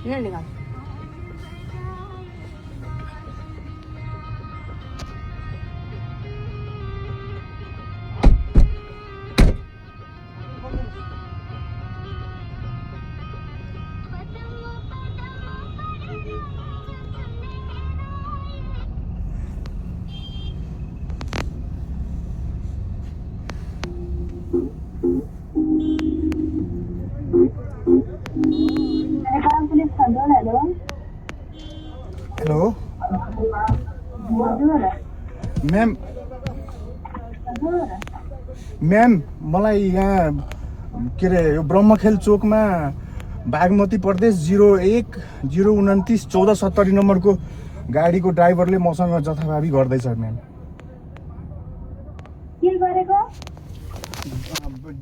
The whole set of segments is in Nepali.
यहाँ निकाल। हेलो म्याम मलाई यहाँ के अरे यो ब्रह्मखेल चोकमा बागमती प्रदेश 01-029-1470 नम्बरको गाडीको ड्राइभरले मसँग जथाभावी गर्दैछ म्याम।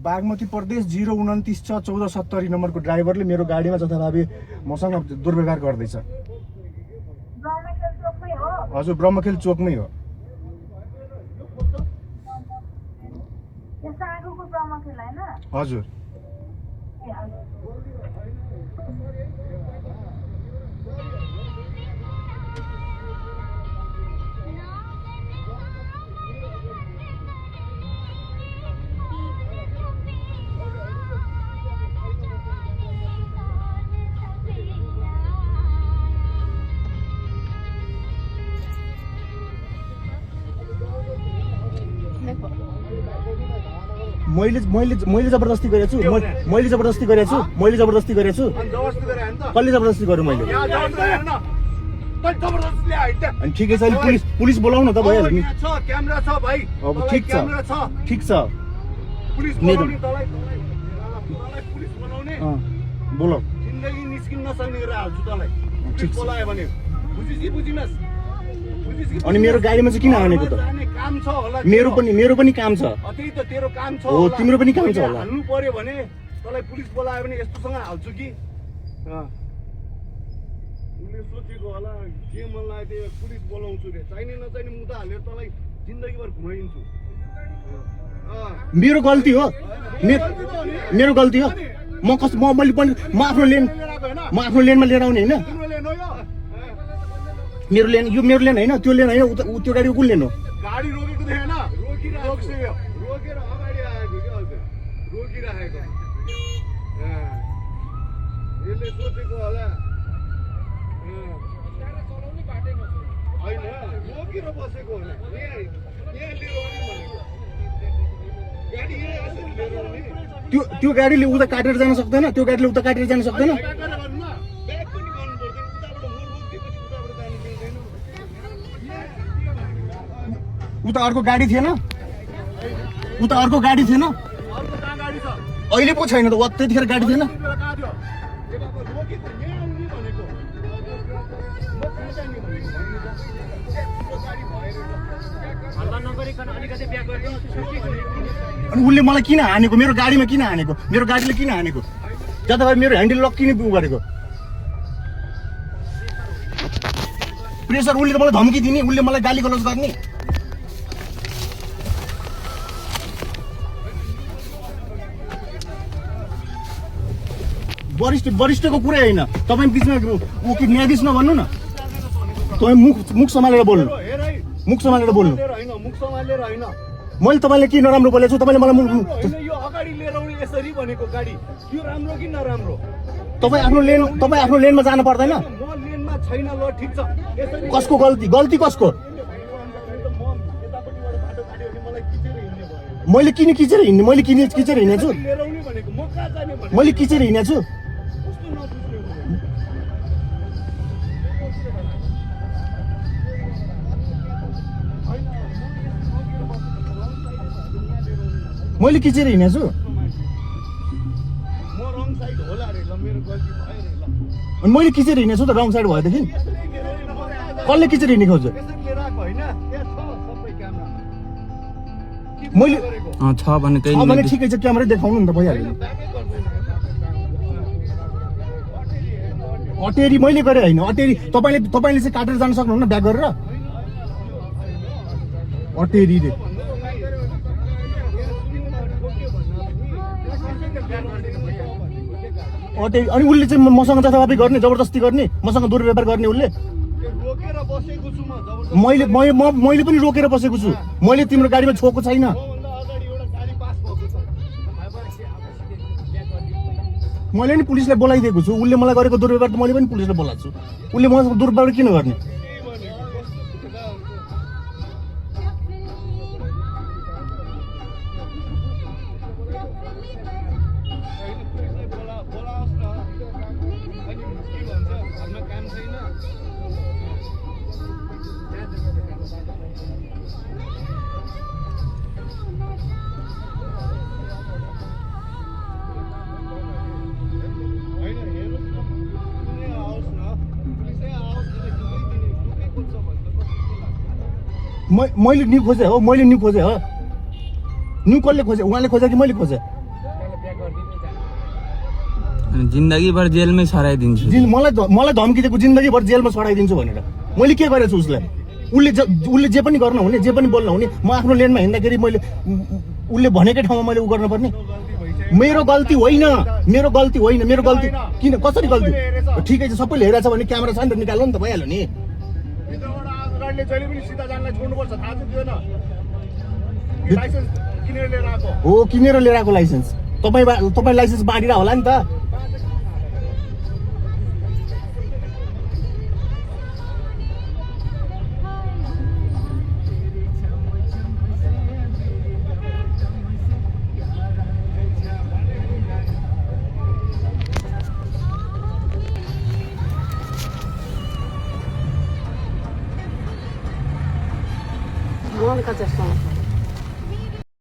बागमती प्रदेश 029-1470 नम्बरको ड्राइभरले मेरो गाडीमा जथाभावी मसँग दुर्व्यवहार गर्दैछ। हजुर ब्रह्मखेल चोकमै हो। हजुर मैले जबरजस्ती गरेको छु। मैले जबरजस्ती गरेको छु। मैले जबरजस्ती गरेको छु। कसले जबरजस्ती गर्यो मैले? अनि ठिकै छ, पुलिस बोलाउ न त भइहाल्यो नि। क्यामेरा छ भाइ। अब ठिक छ, ठिक छ। पुलिस बोलाउने तँलाई पुलिस बोलाउने बोलाउ। जिन्दगी निस्किन नसक्ने गरेर हाल्छु तँलाई। ठिक छ। बोलायो भने बुझिस् कि बुझिनस्? अनि मेरो गाडीमा चाहिँ किन हानेको त? काम छ होला। मेरो पनि काम छ। त्यही त तेरो काम छ हो, तिम्रो पनि काम छ होला। हाल्नु पर्यो भने तँलाई पुलिस बोलायो भने यस्तोसँग हाल्छु कि उसले सोचेको होला के मन लाग्यो पुलिस बोलाउँछु रे। चाहिने नचाहिने मुद्दा हालेर तँलाई जिन्दगीभर घुमाइदिन्छु। मेरो गल्ती हो, मेरो गल्ती हो। मैले पनि म आफ्नो लेनमा लिएर आउने होइन। मेरो लेन यो मेरो लेन होइन, त्यो लेन होइन। त्यो गाडी कुन लेन हो? गाडी रोकेको थिएन, रोकेर अगाडि आएको क्या हजुर, रोकिराखेको। यसले सोचेको होला होइन, रोकेर बसेको होला। यहाँ लिएर आउने भनेको गाडी यहाँ यसरी लिएर आउने। त्यो गाडीले उता काटेर जान सक्दैन। त्यो गाडीले उता काटेर जान सक्दैन। उता अर्को गाडी थिएन? उता अर्को गाडी थिएन? अहिले पो छैन त, त्यतिखेर गाडी थिएन। अनि उसले मलाई किन हानेको? मेरो गाडीमा किन हानेको? मेरो गाडीले किन हानेको? जताभावी मेरो ह्यान्डल लक किन गरेको? प्रेसर उसले त मलाई धम्की दिने, उसले मलाई गाली गलौज गर्ने। वरिष्ठको कुरै होइन। तपाईँ बिचमा न्यायाधीश नभन्नु न। तपाईँ मुख सम्हालेर बोल्नु। मुख सम्हालेर बोल्नु। मैले तपाईँले के नराम्रो बोलेको छु? तपाईँले मलाई यो अगाडि लिएर आउने यसरी भनेको गाडी त्यो राम्रो कि नराम्रो? तपाईँ आफ्नो लेनमा जानु पर्दैन। म लेनमा छैन। ल ठिक छ। कसको गल्ती? गल्ती कसको? मैले किन किचेर हिँड्ने? मैले किचेर हिँडेको छु? मैले किचेर हिँडेको छु? मैले किचेर हिँडेको छु? अनि मैले किचेर हिँडेको छु त रङ साइड भएदेखि? कसले किचेर हिँड्ने खोज्छ? मैले छ भने ठिकै छ, क्यामेरा देखाउनु नि त भइहाल्यो। अटेरी मैले गरेँ होइन। अटेरी तपाईँले चाहिँ काटेर जान सक्नुहुन्न ब्याक गरेर? अटेरी रे अनि उसले चाहिँ मसँग जथाभावी गर्ने, जबरजस्ती गर्ने, मसँग दुर्व्यवहार गर्ने उसले। रोकेर बसेको छु म जबरजस्ती। मैले पनि रोकेर बसेको छु। मैले तिम्रो गाडीमा छोएको छैन। मभन्दा अगाडि एउटा गाडी पास भएको छ। मैले नि पुलिसलाई बोलाइदिएको छु। उसले मलाई गरेको दुर्व्यवहार त मैले पनि पुलिसलाई बोलाएको छु। उसले मसँग दुर्व्यवहार किन गर्ने? के भनेको कस्तो खुट्टा बोलाओस् न। अनि के भन्छ हाम्रो काम छैन। होइन हेर्नुहोस् न, कुनै आओस् न, पुलिसै आओस् न, दुखेको छ भने त कस्तो लाग्छ? मैले न्यु खोजेँ हो, मैले न्यु खोजेँ हो। न्यु कसले खोजे? उहाँले खोजे कि मैले खोजेँ? अनि जिन्दगीभर जेलमै सराइदिन्छु। मलाई धम्की दिएको जिन्दगीभर जेलमा सडाइदिन्छु भनेर। मैले के गरेछु उसलाई? उसले जे पनि गर्न हुने, जे पनि बोल्न हुने। म आफ्नो लेनमा हिँड्दाखेरि मैले उसले भनेकै ठाउँमा मैले उ गर्न पर्ने? मेरो गल्ती होइन, मेरो गल्ती होइन, मेरो गल्ती किन? कसरी गल्ती? ठिकै छ, सबैले हेरेछ भने क्यामेरा छ नि त, निकाल्नु नि त, भइहाल्यो नि। भित्रबाट आज गाडीले जहिले पनि सिधा जानलाई छोड्नुपर्छ, थाहा चाहिँ थिएन। लाइसेन्स किनेर लिएर आएको हो, किनेर लिएर आएको लाइसेन्स। तपाईँ लाइसेन्स बाँडिरा होला नि त। Mônica Tesson.